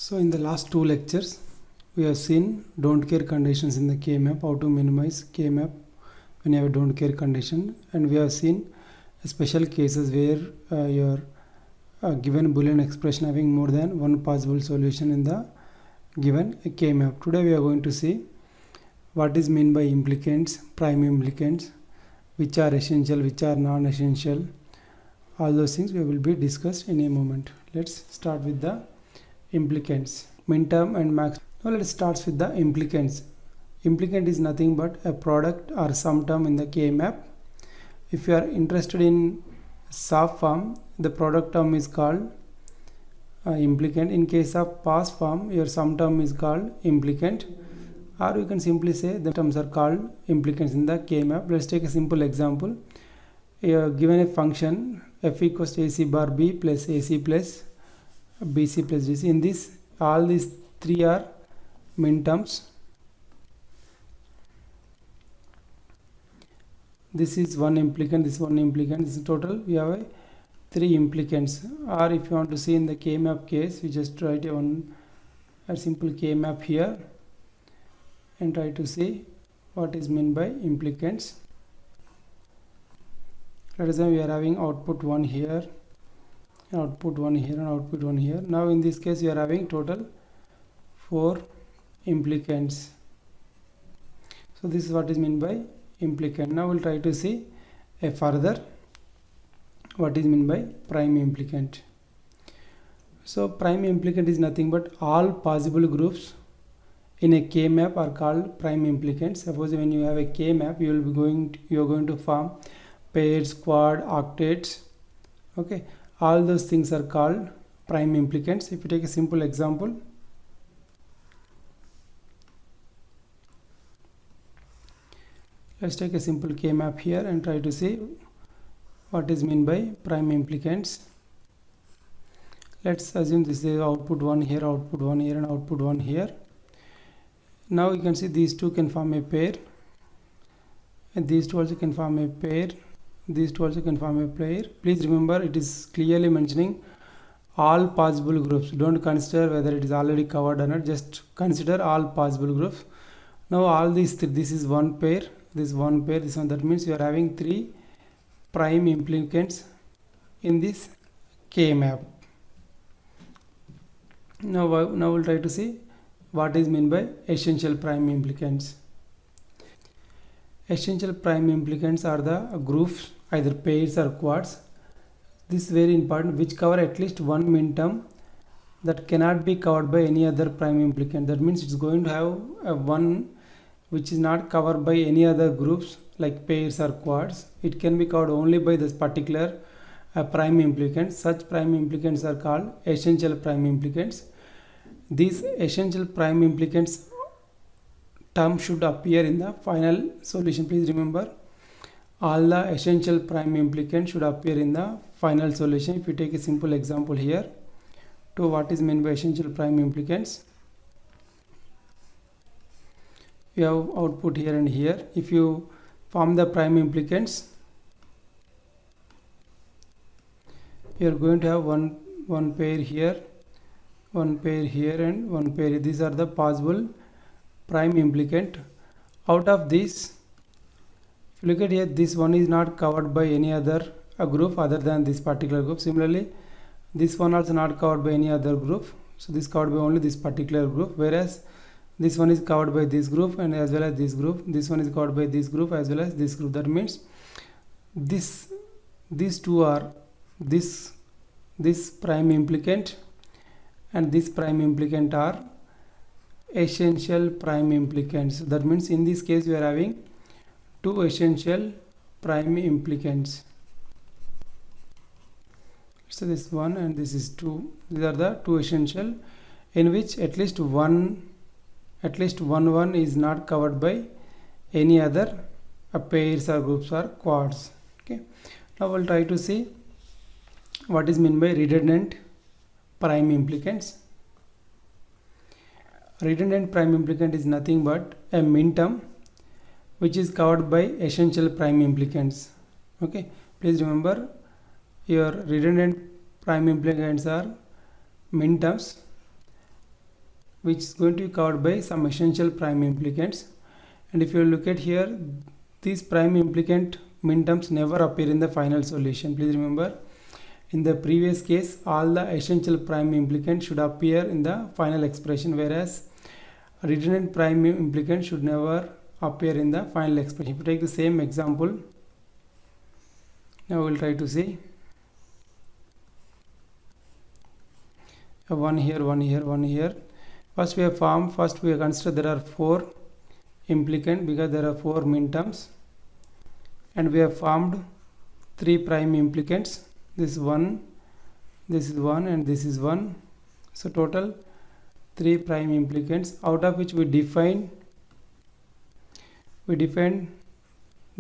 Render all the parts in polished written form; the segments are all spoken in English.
So in the last two lectures, we have seen don't care conditions in the K-map, how to minimize K-map when you have a don't care condition, and we have seen special cases where you are given Boolean expression having more than one possible solution in the given K-map. Today we are going to see what is meant by implicants, prime implicants, which are essential, which are non-essential. All those things we will be discussed in a moment. Let's start with the implicants, minterm and max. Now let's start with the implicants. Implicant is nothing but a product or sum term in the K-map. If you are interested in soft form, the product term is called implicant. In case of past form, your sum term is called implicant, or you can simply say the terms are called implicants in the K-map. Let's take a simple example. You are given a function f equals to ac bar b plus ac plus bc plus dc. In this, all these three are minterms. This is one implicant, this one implicant. This is total. We have three implicants. Or if you want to see in the K-map case, we just write a simple K-map here and try to see what is meant by implicants. Let us say we are having output 1 here, output 1 here, and output 1 here. Now in this case we are having total 4 implicants. So this is what is meant by implicant. Now we'll try to see a further what is meant by prime implicant. So prime implicant is nothing but all possible groups in a K-map are called prime implicants. Suppose when you have a K-map, you are going to form pairs, quad, octets. Okay, all those things are called prime implicants. If you take a simple example, let's take a simple K-map here and try to see what is meant by prime implicants. Let's assume this is output 1 here, output 1 here, and output 1 here. Now you can see these two can form a pair, and these two also can form a pair, these two also can form a pair. Please remember, it is clearly mentioning all possible groups. Don't consider whether it is already covered or not, just consider all possible groups. Now all these three, this is one pair, this one pair, this one. That means you are having three prime implicants in this K-map. Now we'll try to see what is meant by essential prime implicants. Essential prime implicants are the groups, either pairs or quads. This is very important, which cover at least one minterm that cannot be covered by any other prime implicant. That means it's going to have a one which is not covered by any other groups like pairs or quads. It can be covered only by this particular prime implicant. Such prime implicants are called essential prime implicants. These essential prime implicants term should appear in the final solution. Please remember, all the essential prime implicants should appear in the final solution. If you take a simple example here to what is meant by essential prime implicants, you have output here and here. If you form the prime implicants, you are going to have one pair here, one pair here, and one pair. These are the possible prime implicant. Out of this, if you look at here, this one is not covered by any other group other than this particular group. Similarly, this one also not covered by any other group. So this covered by only this particular group, whereas this one is covered by this group and as well as this group. This one is covered by this group as well as this group. That means these two are this prime implicant and this prime implicant are essential prime implicants. That means in this case we are having two essential prime implicants. So this one and this is two. These are the two essential, in which at least one is not covered by any other pairs or groups or quads. Okay. Now we'll try to see what is meant by redundant prime implicants. Redundant prime implicant is nothing but a minterm which is covered by essential prime implicants. Okay, please remember, your redundant prime implicants are minterms which is going to be covered by some essential prime implicants. And if you look at here, these prime implicant minterms never appear in the final solution. Please remember, in the previous case, all the essential prime implicants should appear in the final expression, whereas redundant prime implicant should never appear in the final expression. If you take the same example, now we'll try to see. One here, one here, one here. First we have considered there are 4 implicant because there are 4 minterms, and we have formed 3 prime implicants. This is 1, this is 1, and this is 1. So total 3 prime implicants, out of which we define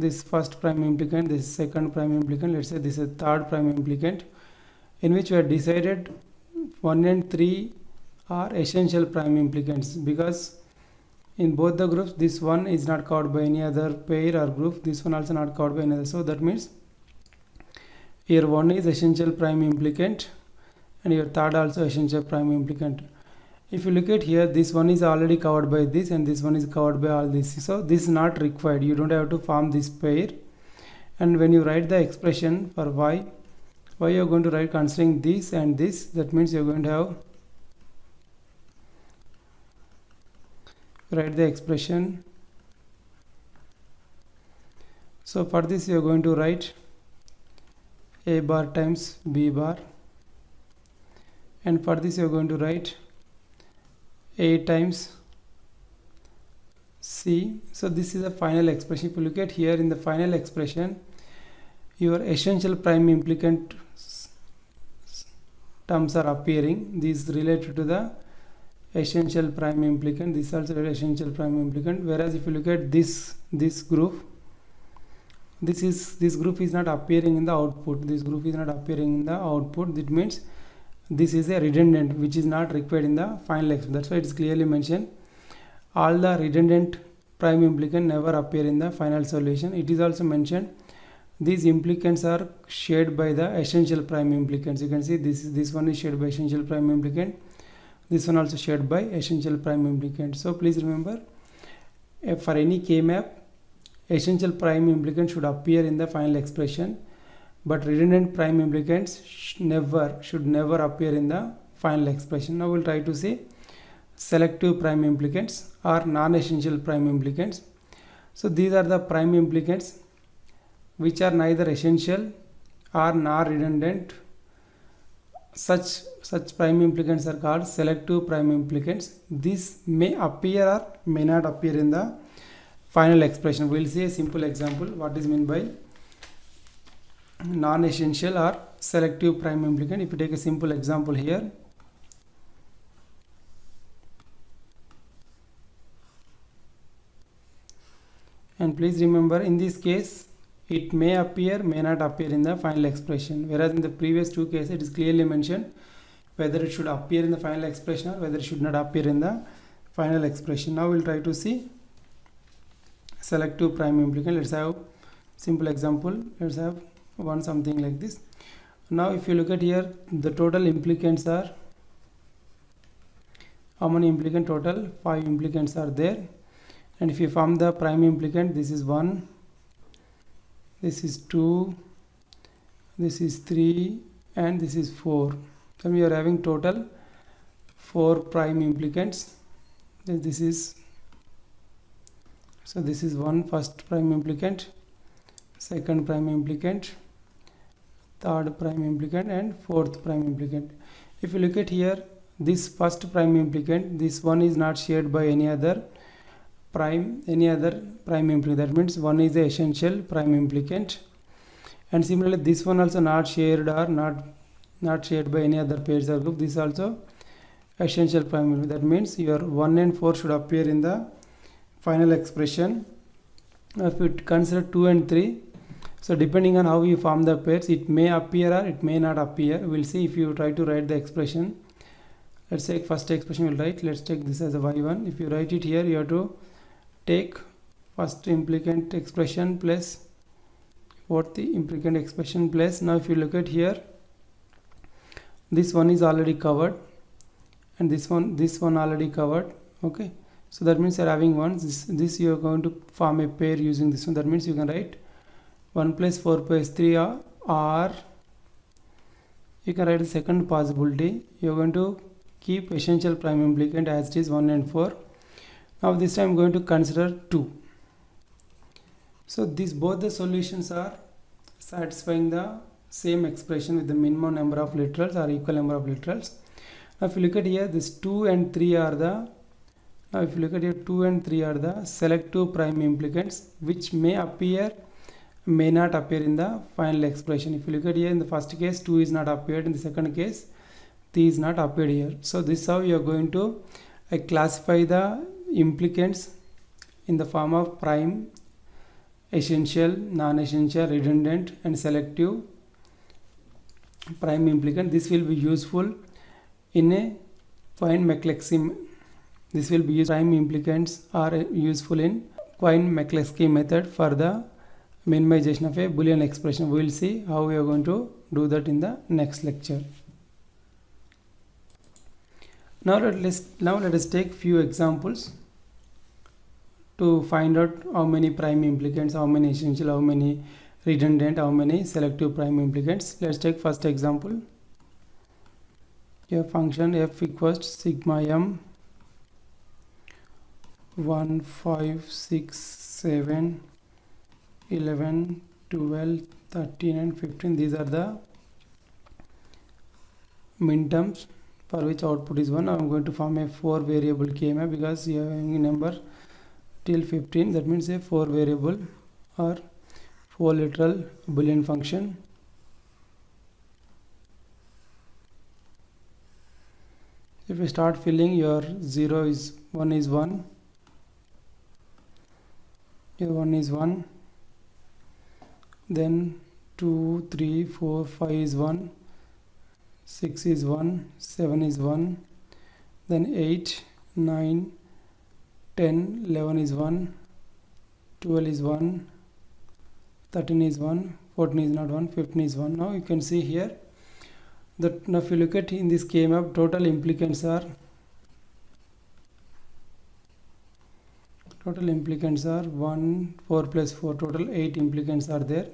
this first prime implicant, this second prime implicant, let's say this is third prime implicant, in which we have decided 1 and 3 are essential prime implicants, because in both the groups this one is not covered by any other pair or group, this one also not covered by another. So that means here 1 is essential prime implicant and your third also essential prime implicant. If you look at here, this one is already covered by this and this one is covered by all this, so this is not required. You don't have to form this pair. And when you write the expression for y you are going to write considering this and this, that means you are going to have write the expression. So for this you are going to write a bar times b bar, and for this you are going to write a times c. So this is the final expression. If you look at here in the final expression, your essential prime implicant terms are appearing. These related to the essential prime implicant, this also essential prime implicant. Whereas if you look at this group, this group is not appearing in the output. This group is not appearing in the output. That means this is a redundant which is not required in the final expression. That's why it is clearly mentioned all the redundant prime implicant never appear in the final solution. It is also mentioned these implicants are shared by the essential prime implicants. You can see this one is shared by essential prime implicant, this one also shared by essential prime implicant. So please remember, for any K-map, essential prime implicant should appear in the final expression, but redundant prime implicants should never appear in the final expression. Now we'll try to see selective prime implicants or non-essential prime implicants. So these are the prime implicants which are neither essential or nor redundant. Such prime implicants are called selective prime implicants. These may appear or may not appear in the final expression. We will see a simple example what is meant by non-essential or selective prime implicant. If you take a simple example here, and please remember, in this case it may appear, may not appear in the final expression, whereas in the previous two cases it is clearly mentioned whether it should appear in the final expression or whether it should not appear in the final expression. Now we'll try to see selective prime implicant. Let's have simple example. Let's have one something like this. Now if you look at here, the total implicants are, how many implicant? Total 5 implicants are there. And if you form the prime implicant, this is 1, this is 2, this is 3, and this is 4. Then we are having total 4 prime implicants. Then this is, so this is one first prime implicant, second prime implicant, third prime implicant, and fourth prime implicant. If you look at here, this first prime implicant, this one is not shared by any other prime implicant. That means one is the essential prime implicant, and similarly this one also not shared or not shared by any other pairs or group. This is also essential prime implicant. That means your 1 and 4 should appear in the final expression. If you consider 2 and 3, so depending on how you form the pairs, it may appear or it may not appear. We'll see if you try to write the expression. Let's take first expression we'll write. Let's take this as a y1. If you write it here, you have to take first implicant expression plus fourth implicant expression plus. Now if you look at here, this one is already covered, and this one already covered. Okay, so that means you're having one, this you are going to form a pair using this one. That means you can write 1 plus 4 plus 3, or you can write the second possibility. You're going to keep essential prime implicant as it is 1 and 4. Now this time I'm going to consider 2. So these both the solutions are satisfying the same expression with the minimum number of literals or equal number of literals. Now if you look at here, this 2 and 3 are the, now if you look at here, 2 and 3 are the selective prime implicants, which may appear, may not appear in the final expression. If you look at here, in the first case 2 is not appeared, in the second case 3 is not appeared here. So this is how you are going to classify the implicants in the form of prime, essential, non-essential, redundant and selective prime implicant. This will be useful in a Quine-McCluskey. This will be used. Prime implicants are useful in Quine-McCluskey method for the minimization of a Boolean expression. We will see how we are going to do that in the next lecture. Now let us take few examples to find out how many prime implicants, how many essential, how many redundant, how many selective prime implicants. Let's take first example. A function f equals sigma m 1, 5, 6, 7, 11, 12, 13 and 15. These are the minterms for which output is 1. I am going to form a 4 variable KMap because you have a number till 15. That means a 4 variable or 4 literal Boolean function. If you start filling, your 0 is 1 is 1, your 1 is 1, then 2, 3, 4, 5 is 1, 6 is 1, 7 is 1, then 8, 9, 10, 11 is 1, 12 is 1, 13 is 1, 14 is not 1, 15 is 1. Now you can see here that now if you look at in this KMap, total implicants are 1, 4 plus 4, total 8 implicants are there.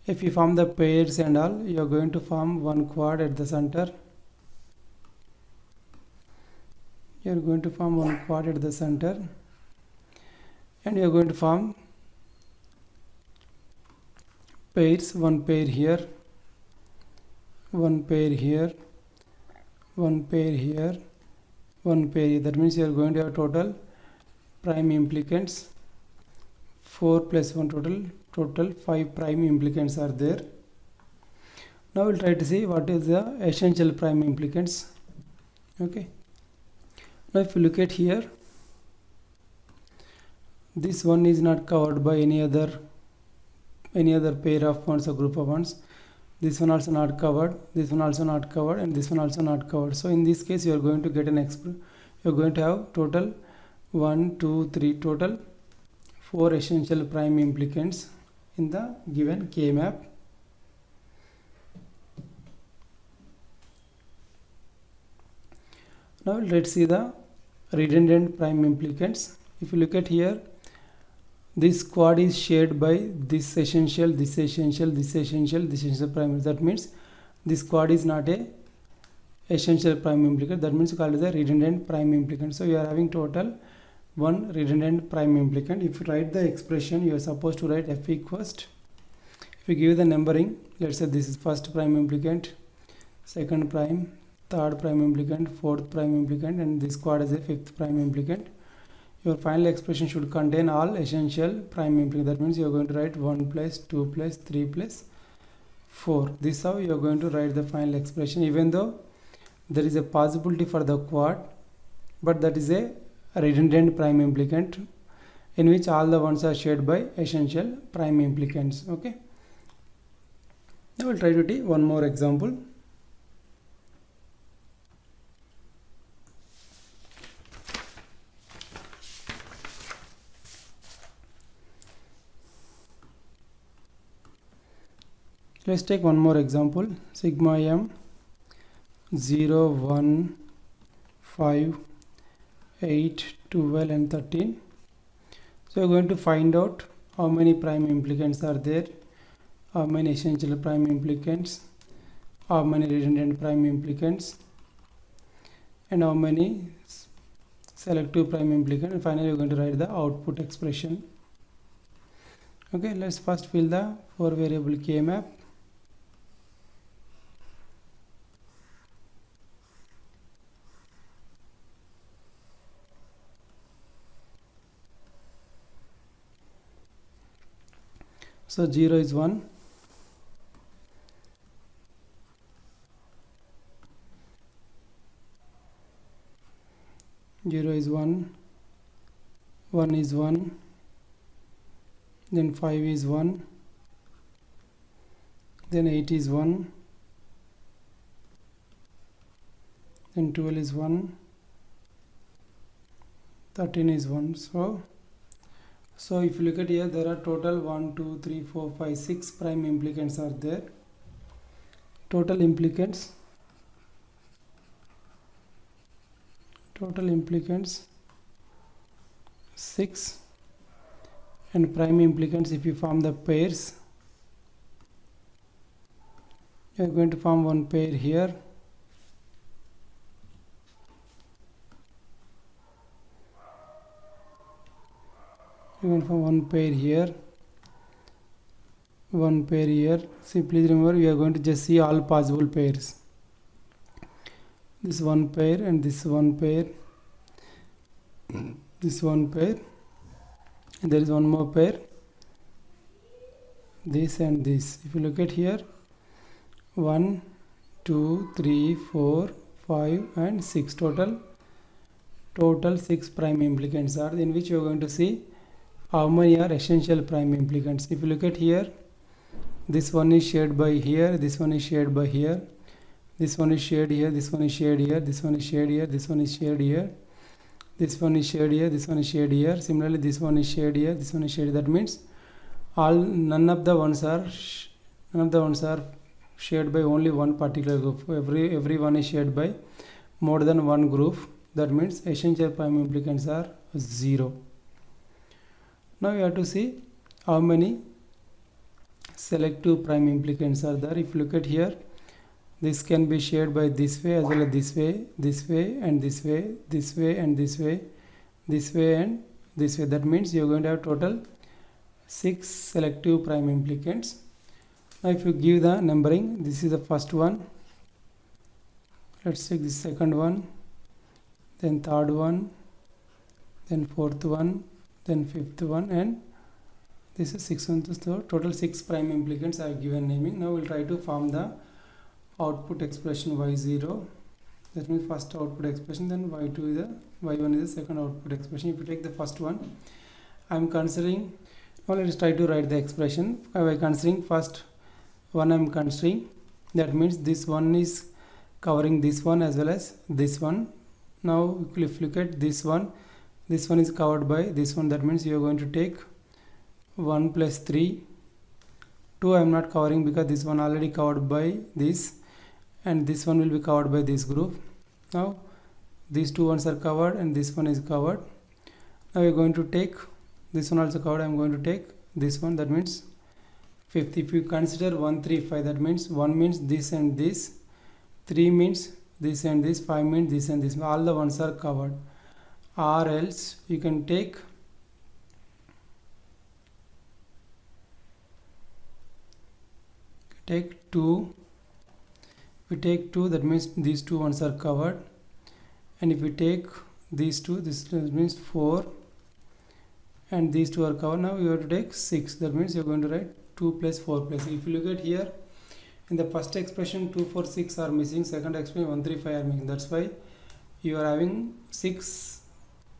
If you form the pairs and all, you are going to form one quad at the center. You are going to form one quad at the center, and you are going to form pairs, one pair here, one pair here, one pair here, one pair here. That means you are going to have total prime implicants 4 plus 1, total 5 prime implicants are there. Now we'll try to see what is the essential prime implicants. Okay, now if you look at here, this one is not covered by any other pair of ones or group of ones. This one also not covered, this one also not covered, and this one also not covered. So in this case you are going to get an you are going to have total 1, 2, 3, total 4 essential prime implicants in the given KMap. Now let's see the redundant prime implicants. If you look at here, this quad is shared by this essential, this essential, this essential, this essential prime. That means this quad is not a essential prime implicant. That means called as a redundant prime implicant. So you are having total 1 redundant prime implicant. If you write the expression, you are supposed to write f equals, if you give the numbering, let's say this is first prime implicant, second prime, third prime implicant, fourth prime implicant, and this quad is a fifth prime implicant. Your final expression should contain all essential prime implicants. That means you are going to write 1 plus 2 plus 3 plus 4. This is how you are going to write the final expression, even though there is a possibility for the quad, but that is a redundant prime implicant in which all the ones are shared by essential prime implicants. Okay, now we'll try to take one more example. Let's take one more example. Sigma m 0, 1, 5, 8, 12 and 13. So we're going to find out how many prime implicants are there, how many essential prime implicants, how many redundant prime implicants, and how many selective prime implicants, and finally we're going to write the output expression. Okay, let's first fill the 4 variable K map. So 0 is 1, 0 is 1, 1 is 1, then 5 is 1, then 8 is 1, then 12 is 1, 13 is 1. So if you look at here, there are total 1, 2, 3, 4, 5, 6 prime implicants are there. Total implicants 6, and prime implicants, if you form the pairs, you are going to form one pair here, you can form one pair here, one pair here. See, please remember, we are going to just see all possible pairs. This one pair and this one pair, this one pair, and there is one more pair, this and this. If you look at here, 1, 2, 3, 4, 5 and 6 total 6 prime implicants are, in which you are going to see how many are essential prime implicants. If you look at here, this one is shared by here, this one is shared by here, this one is shared here, this one is shared here, this one is shared here, this one is shared here, this one is shared here, this one is shared here. Similarly, this one is shared here, this one is shared. That means none of the ones are shared by only one particular group. Every one is shared by more than one group. That means essential prime implicants are 0. Now you have to see how many selective prime implicants are there. If you look at here, this can be shared by this way as well as this way, this way and this way, this way and this way, this way and this way. That means you are going to have total 6 selective prime implicants. Now if you give the numbering, this is the first one, let's take the second one, then third one, then fourth one, then fifth one, and this is sixth one. So total 6 prime implicants I have given naming. Now we'll try to form the output expression y0. That means first output expression, then y2 is the y1 is the second output expression. If you take the first one, I am considering, now let us try to write the expression by considering first one. I am considering, that means this one is covering this one as well as this one. Now if you look at this one is covered by this one. That means you are going to take 1 plus 3. 2 I am not covering because this one already covered by this, and this one will be covered by this group. Now these two ones are covered and this one is covered. Now we are going to take this one also covered. I am going to take this one. That means fifth. If you consider 1, 3, 5, that means 1 means this and this, 3 means this and this, 5 means this and this. All the ones are covered. Or else you can take take 2. We take 2, that means these two ones are covered, and if we take these two, this means 4, and these two are covered. Now you have to take 6. That means you are going to write 2 plus 4 plus. If you look at here, in the first expression 2, 4, 6 are missing, second expression 1, 3, 5 are missing. That's why you are having 6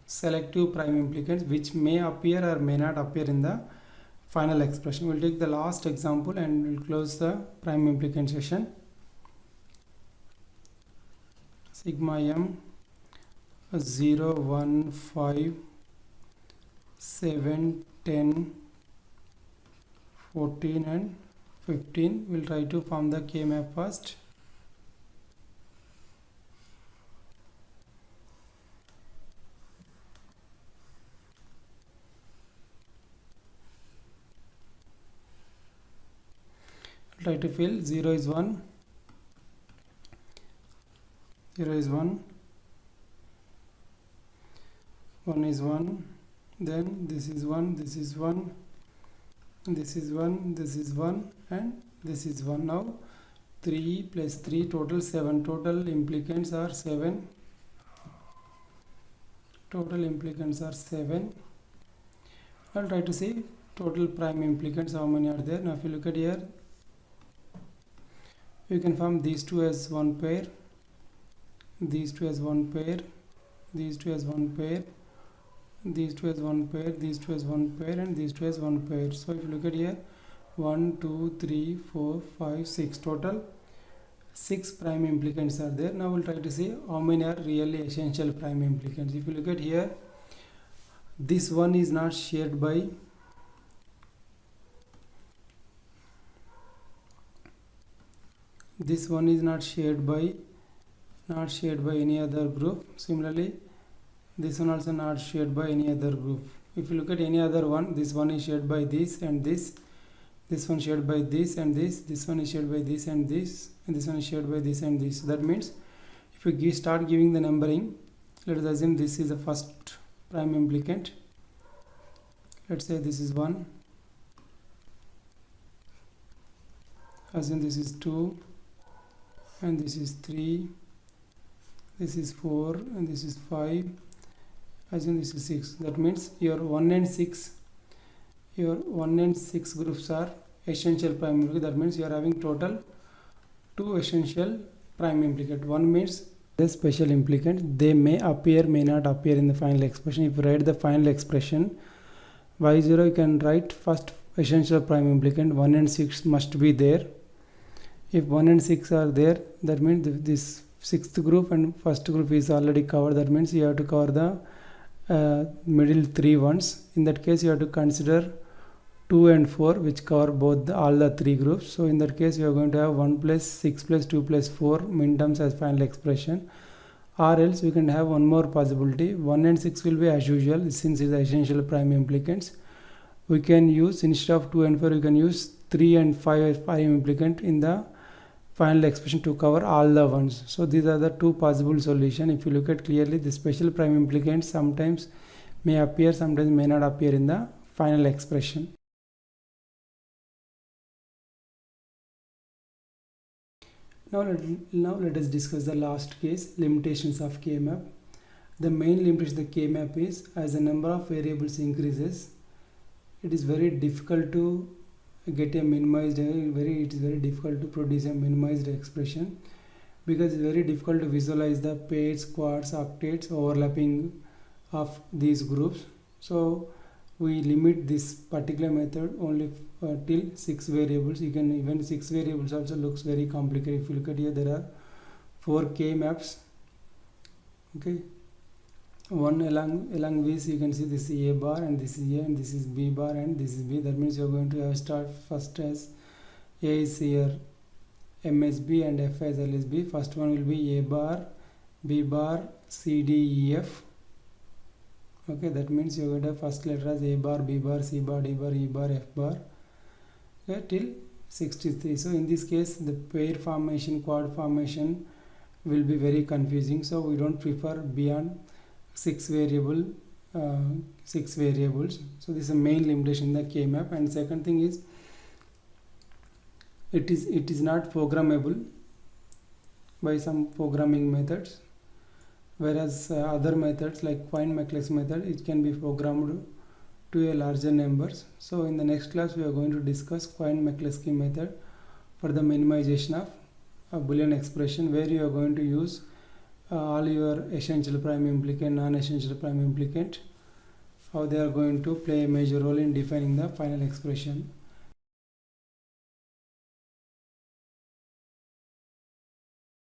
selective prime implicants which may appear or may not appear in the final expression. We'll take the last example and we'll close the prime implicant session. Sigma m 0, 1, 5, 7, 10, 14 and 15. We'll try to form the K map first. try to fill 0 is 1, 0 is 1, 1 is 1, then this is 1, this is 1, this is 1, this is 1, and this is 1. Now 3 plus 3 total 7. Total implicants are 7. Total implicants are 7. I'll try to see total prime implicants, how many are there. Now if you look at here, you can form these two as one pair, these two as one pair, these two as one pair, these two as one pair, these two as one pair, and these two as one pair. So if you look at here, 1 2 3 4 5 6, total 6 prime implicants are there. Now we'll try to see how many are really essential prime implicants. If you look at here, this one is not shared by any other group. Similarly, this one also not shared by any other group. If you look at any other one, this one is shared by this and this one shared by this and this one is shared by this and this one is shared by this and this. So that means if you start giving the numbering, let us assume this is the first prime implicant. Let's say this is 1, assume this is 2, and this is 3, this is 4, and this is 5, assume this is 6. That means your 1 and 6 groups are essential prime implicant. That means you are having total 2 essential prime implicant. One means the special implicant. They may appear, may not appear in the final expression. If you write the final expression y0, you can write first essential prime implicant 1 and 6 must be there. If 1 and 6 are there, that means this sixth group and first group is already covered. That means you have to cover the middle 3 ones. In that case, you have to consider 2 and 4, which cover all the 3 groups. So in that case, you are going to have 1 plus 6 plus 2 plus 4 min terms as final expression. Or else we can have one more possibility. 1 and 6 will be as usual, since it is essential prime implicants. We can use, instead of 2 and 4, you can use 3 and 5 as prime implicant in the final expression to cover all the ones. So these are the 2 possible solutions. If you look at clearly, the special prime implicants sometimes may appear, sometimes may not appear in the final expression. Now let us discuss the last case, limitations of K-map. The main limitation of the K-map is, as the number of variables increases, it is very difficult to get a minimized, it is very difficult to produce a minimized expression, because it's very difficult to visualize the pairs, quads, octets overlapping of these groups. So we limit this particular method only till 6 variables. You can even 6 variables also looks very complicated. If you look at here, there are 4 K maps. Okay, one along this you can see this is A bar, and this is A, and this is B bar, and this is B. That means you are going to have start first as A is here MSB and F as LSB. First one will be A bar, B bar, C, D, E, F. Okay, that means you are going to have first letter as A bar, B bar, C bar, D bar, E bar, F bar, okay, till 63. So in this case, the pair formation, quad formation will be very confusing. So we don't prefer beyond 6 variables. So this is the main limitation in the K-map. And second thing is, it is not programmable by some programming methods, whereas other methods like Quine-McCluskey method, it can be programmed to a larger numbers. So in the next class, we are going to discuss Quine-McCluskey method for the minimization of a Boolean expression, where you are going to use all your essential prime implicant, non-essential prime implicant, how they are going to play a major role in defining the final expression.